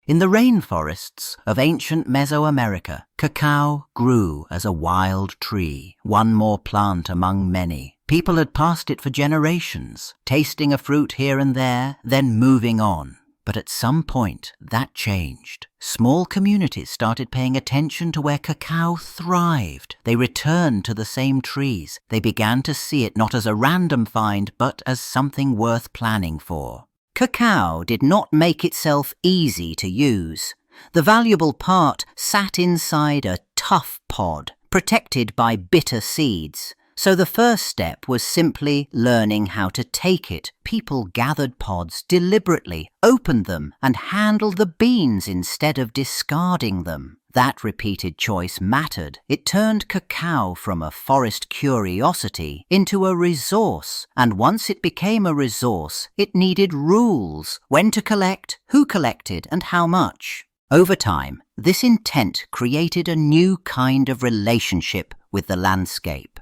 In the rainforests of ancient Mesoamerica, cacao grew as a wild tree, one more plant among many. People had passed it for generations, tasting a fruit here and there, then moving on. But at some point, that changed. Small communities started paying attention to where cacao thrived. They returned to the same trees. They began to see it not as a random find, but as something worth planning for. Cacao did not make itself easy to use. The valuable part sat inside a tough pod, protected by bitter seeds. So the first step was simply learning how to take it. People gathered pods deliberately, opened them, and handled the beans instead of discarding them. That repeated choice mattered. It turned cacao from a forest curiosity into a resource, and once it became a resource, it needed rules: when to collect, who collected, and how much. Over time, this intent created a new kind of relationship with the landscape.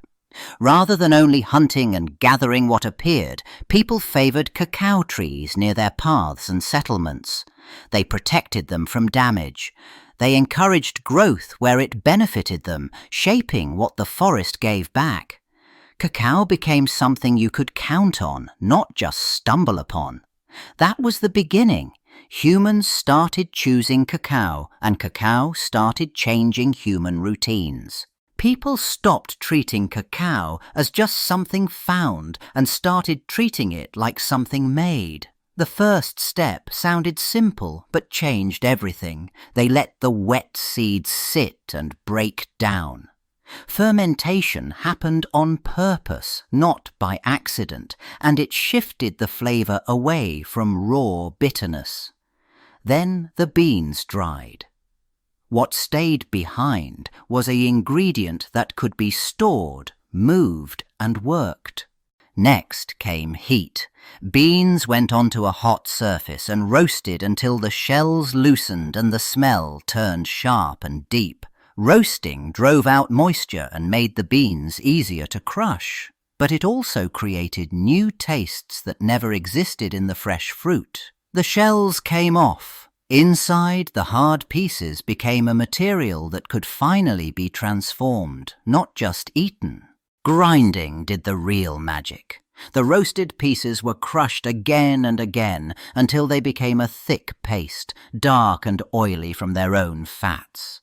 Rather than only hunting and gathering what appeared, people favored cacao trees near their paths and settlements. They protected them from damage. They encouraged growth where it benefited them, shaping what the forest gave back. Cacao became something you could count on, not just stumble upon. That was the beginning. Humans started choosing cacao, and cacao started changing human routines. People stopped treating cacao as just something found and started treating it like something made. The first step sounded simple, but changed everything. They let the wet seeds sit and break down. Fermentation happened on purpose, not by accident, and it shifted the flavor away from raw bitterness. Then the beans dried. What stayed behind was an ingredient that could be stored, moved, and worked. Next came heat. Beans went onto a hot surface and roasted until the shells loosened and the smell turned sharp and deep. Roasting drove out moisture and made the beans easier to crush. But it also created new tastes that never existed in the fresh fruit. The shells came off. Inside, the hard pieces became a material that could finally be transformed, not just eaten. Grinding did the real magic. The roasted pieces were crushed again and again until they became a thick paste, dark and oily from their own fats.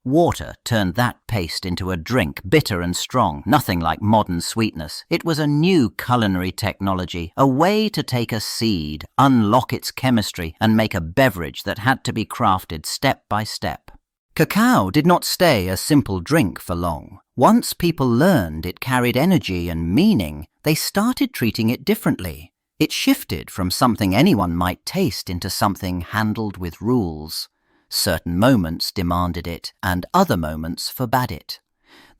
Water turned that paste into a drink, bitter and strong, nothing like modern sweetness. It was a new culinary technology, a way to take a seed, unlock its chemistry, and make a beverage that had to be crafted step by step. Cacao did not stay a simple drink for long. Once people learned it carried energy and meaning, they started treating it differently. It shifted from something anyone might taste into something handled with rules. Certain moments demanded it, and other moments forbade it.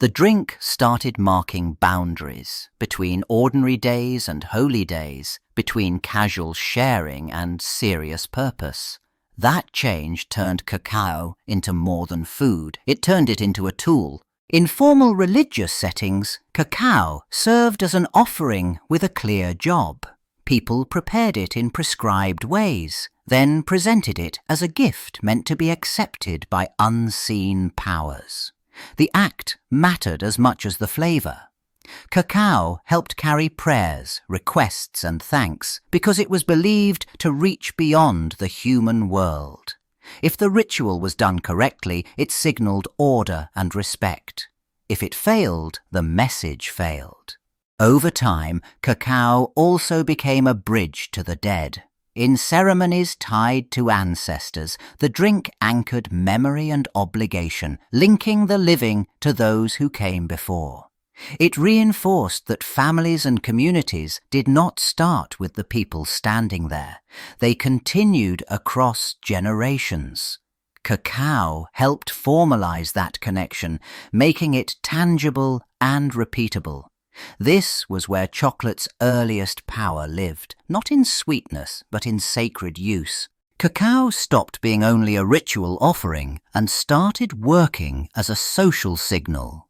The drink started marking boundaries between ordinary days and holy days, between casual sharing and serious purpose. That change turned cacao into more than food. It turned it into a tool. In formal religious settings, cacao served as an offering with a clear job. People prepared it in prescribed ways, then presented it as a gift meant to be accepted by unseen powers. The act mattered as much as the flavor. Cacao helped carry prayers, requests, and thanks because it was believed to reach beyond the human world. If the ritual was done correctly, it signaled order and respect. If it failed, the message failed. Over time, cacao also became a bridge to the dead. In ceremonies tied to ancestors, the drink anchored memory and obligation, linking the living to those who came before. It reinforced that families and communities did not start with the people standing there. They continued across generations. Cacao helped formalize that connection, making it tangible and repeatable. This was where chocolate's earliest power lived, not in sweetness, but in sacred use. Cacao stopped being only a ritual offering and started working as a social signal.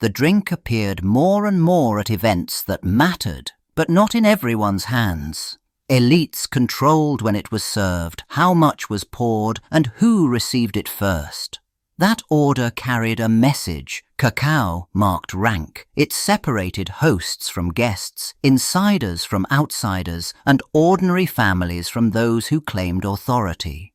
The drink appeared more and more at events that mattered, but not in everyone's hands. Elites controlled when it was served, how much was poured, and who received it first. That order carried a message. Cacao marked rank. It separated hosts from guests, insiders from outsiders, and ordinary families from those who claimed authority.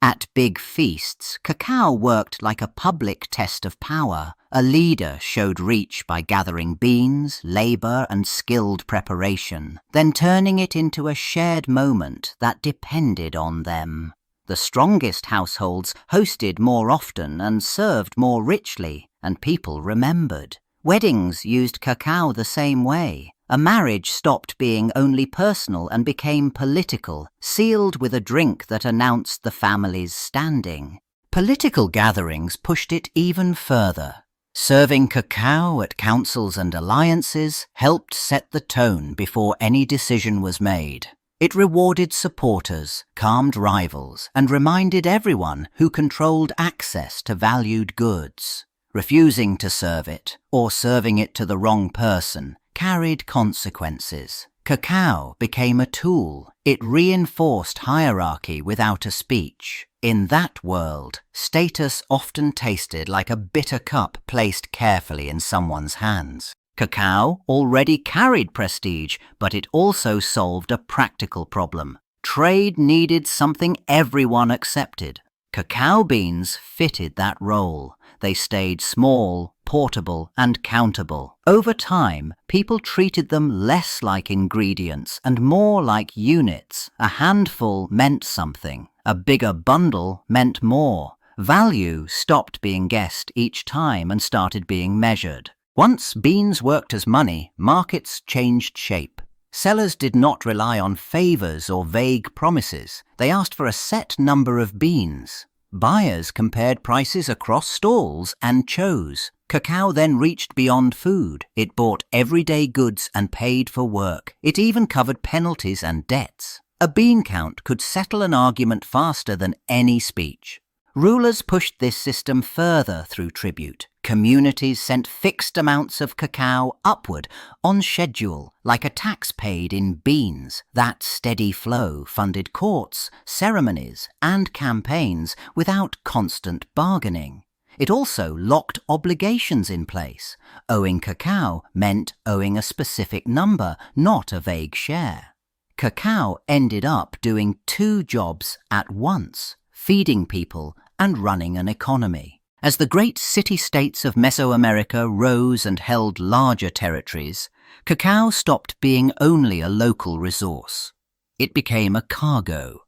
At big feasts, cacao worked like a public test of power. A leader showed reach by gathering beans, labor, and skilled preparation, then turning it into a shared moment that depended on them. The strongest households hosted more often and served more richly, and people remembered. Weddings used cacao the same way. A marriage stopped being only personal and became political, sealed with a drink that announced the family's standing. Political gatherings pushed it even further. Serving cacao at councils and alliances helped set the tone before any decision was made. It rewarded supporters, calmed rivals, and reminded everyone who controlled access to valued goods. Refusing to serve it, or serving it to the wrong person, carried consequences. Cacao became a tool. It reinforced hierarchy without a speech. In that world, status often tasted like a bitter cup placed carefully in someone's hands. Cacao already carried prestige, but it also solved a practical problem. Trade needed something everyone accepted. Cacao beans fitted that role. They stayed small, portable, and countable. Over time, people treated them less like ingredients and more like units. A handful meant something. A bigger bundle meant more. Value stopped being guessed each time and started being measured. Once beans worked as money, markets changed shape. Sellers did not rely on favors or vague promises. They asked for a set number of beans. Buyers compared prices across stalls and chose. Cacao then reached beyond food. It bought everyday goods and paid for work. It even covered penalties and debts. A bean count could settle an argument faster than any speech. Rulers pushed this system further through tribute. Communities sent fixed amounts of cacao upward on schedule, like a tax paid in beans. That steady flow funded courts, ceremonies, and campaigns without constant bargaining. It also locked obligations in place. Owing cacao meant owing a specific number, not a vague share. Cacao ended up doing two jobs at once: feeding people and running an economy. As the great city-states of Mesoamerica rose and held larger territories, cacao stopped being only a local resource. It became a cargo.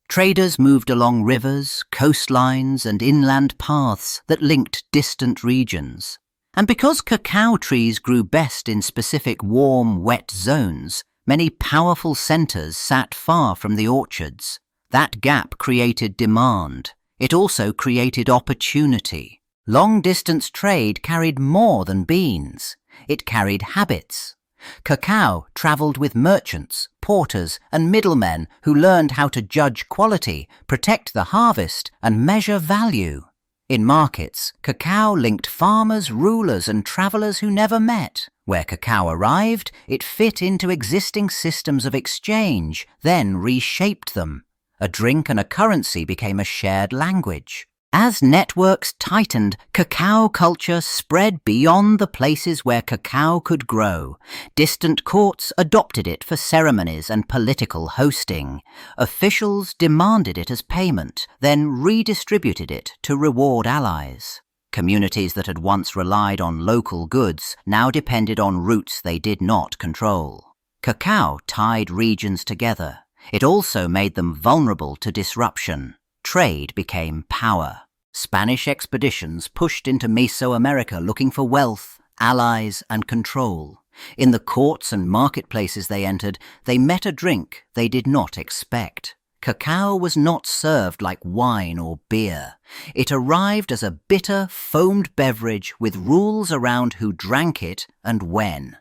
Traders moved along rivers, coastlines, and inland paths that linked distant regions. And because cacao trees grew best in specific warm, wet zones, many powerful centers sat far from the orchards. That gap created demand. It also created opportunity. Long-distance trade carried more than beans. It carried habits. Cacao traveled with merchants, porters, and middlemen who learned how to judge quality, protect the harvest, and measure value. In markets, cacao linked farmers, rulers, and travelers who never met. Where cacao arrived, it fit into existing systems of exchange, then reshaped them. A drink and a currency became a shared language. As networks tightened, cacao culture spread beyond the places where cacao could grow. Distant courts adopted it for ceremonies and political hosting. Officials demanded it as payment, then redistributed it to reward allies. Communities that had once relied on local goods now depended on routes they did not control. Cacao tied regions together. It also made them vulnerable to disruption. Trade became power. Spanish expeditions pushed into Mesoamerica looking for wealth, allies, and control. In the courts and marketplaces they entered, they met a drink they did not expect. Cacao was not served like wine or beer. It arrived as a bitter, foamed beverage with rules around who drank it and when.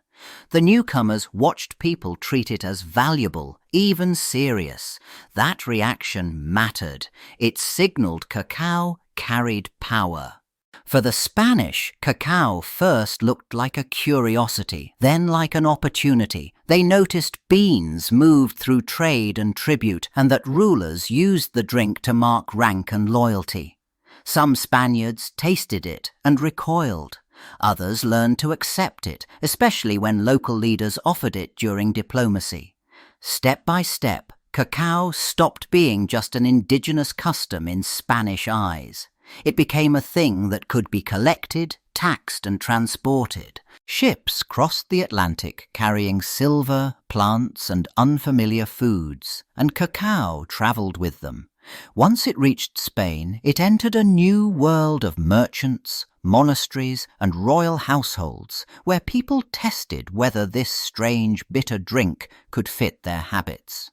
The newcomers watched people treat it as valuable, even serious. That reaction mattered. It signaled cacao carried power. For the Spanish, cacao first looked like a curiosity, then like an opportunity. They noticed beans moved through trade and tribute, and that rulers used the drink to mark rank and loyalty. Some Spaniards tasted it and recoiled. Others learned to accept it, especially when local leaders offered it during diplomacy. Step by step, cacao stopped being just an indigenous custom in Spanish eyes. It became a thing that could be collected, taxed, and transported. Ships crossed the Atlantic carrying silver, plants, and unfamiliar foods, and cacao travelled with them. Once it reached Spain, it entered a new world of merchants, monasteries, and royal households, where people tested whether this strange, bitter drink could fit their habits.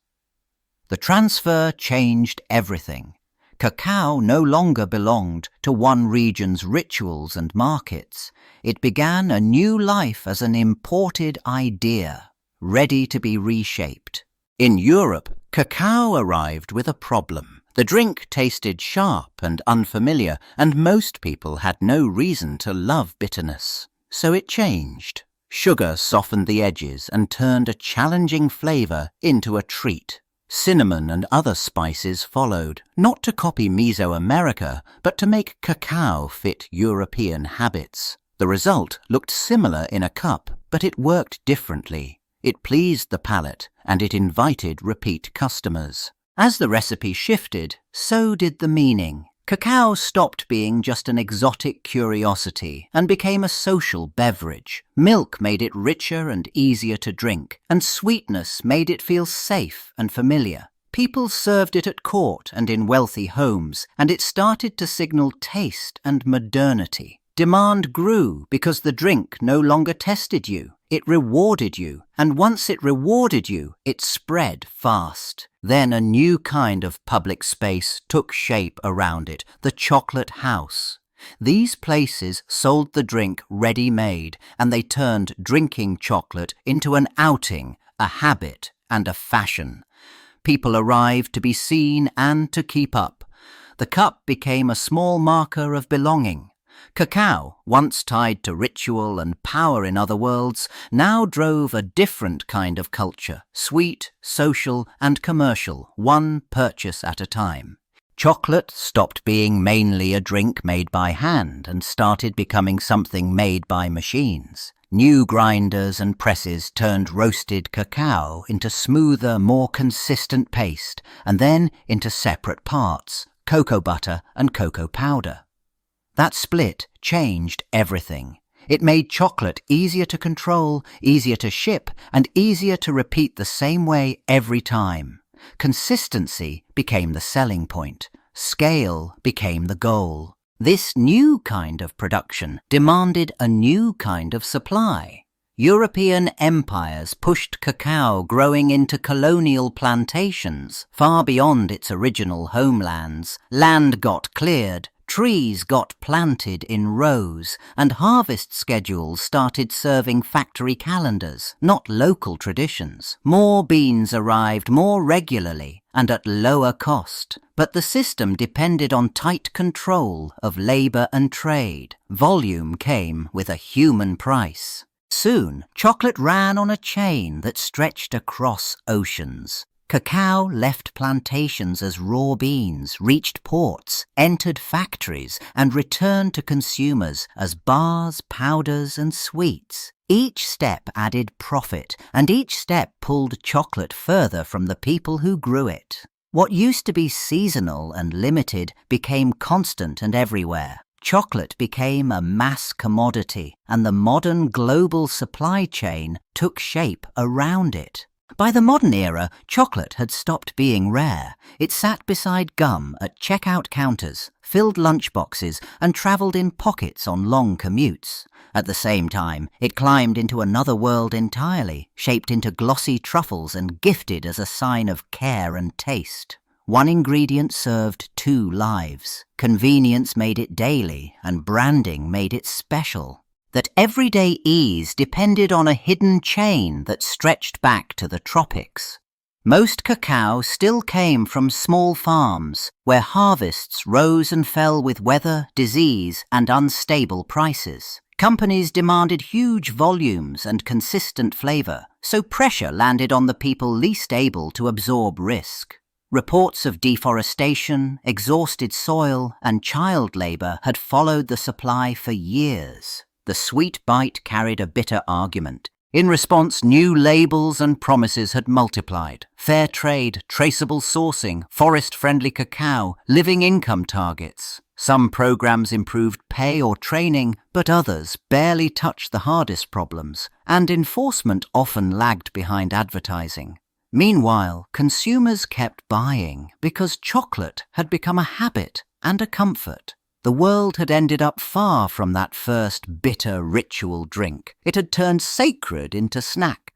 The transfer changed everything. Cacao no longer belonged to one region's rituals and markets. It began a new life as an imported idea, ready to be reshaped. In Europe, cacao arrived with a problem. The drink tasted sharp and unfamiliar, and most people had no reason to love bitterness. So it changed. Sugar softened the edges and turned a challenging flavor into a treat. Cinnamon and other spices followed, not to copy Mesoamerica, but to make cacao fit European habits. The result looked similar in a cup, but it worked differently. It pleased the palate, and it invited repeat customers. As the recipe shifted, so did the meaning. Cacao stopped being just an exotic curiosity and became a social beverage. Milk made it richer and easier to drink, and sweetness made it feel safe and familiar. People served it at court and in wealthy homes, and it started to signal taste and modernity. Demand grew because the drink no longer tested you. It rewarded you, and once it rewarded you, it spread fast. Then a new kind of public space took shape around it, the chocolate house. These places sold the drink ready-made, and they turned drinking chocolate into an outing, a habit, and a fashion. People arrived to be seen and to keep up. The cup became a small marker of belonging. Cacao, once tied to ritual and power in other worlds, now drove a different kind of culture, sweet, social, and commercial, one purchase at a time. Chocolate stopped being mainly a drink made by hand and started becoming something made by machines. New grinders and presses turned roasted cacao into smoother, more consistent paste, and then into separate parts, cocoa butter and cocoa powder. That split changed everything. It made chocolate easier to control, easier to ship, and easier to repeat the same way every time. Consistency became the selling point. Scale became the goal. This new kind of production demanded a new kind of supply. European empires pushed cacao growing into colonial plantations, far beyond its original homelands. Land got cleared. Trees got planted in rows, and harvest schedules started serving factory calendars, not local traditions. More beans arrived more regularly and at lower cost, but the system depended on tight control of labor and trade. Volume came with a human price. Soon, chocolate ran on a chain that stretched across oceans. Cacao left plantations as raw beans, reached ports, entered factories, and returned to consumers as bars, powders, and sweets. Each step added profit, and each step pulled chocolate further from the people who grew it. What used to be seasonal and limited became constant and everywhere. Chocolate became a mass commodity, and the modern global supply chain took shape around it. By the modern era, chocolate had stopped being rare. It sat beside gum at checkout counters, filled lunchboxes, and travelled in pockets on long commutes. At the same time, it climbed into another world entirely, shaped into glossy truffles and gifted as a sign of care and taste. One ingredient served two lives. Convenience made it daily, and branding made it special. That everyday ease depended on a hidden chain that stretched back to the tropics. Most cacao still came from small farms, where harvests rose and fell with weather, disease, and unstable prices. Companies demanded huge volumes and consistent flavor, so pressure landed on the people least able to absorb risk. Reports of deforestation, exhausted soil, and child labor had followed the supply for years. The sweet bite carried a bitter argument. In response, new labels and promises had multiplied. Fair trade, traceable sourcing, forest-friendly cacao, living income targets. Some programs improved pay or training, but others barely touched the hardest problems, and enforcement often lagged behind advertising. Meanwhile, consumers kept buying because chocolate had become a habit and a comfort. The world had ended up far from that first bitter ritual drink. It had turned sacred into snack.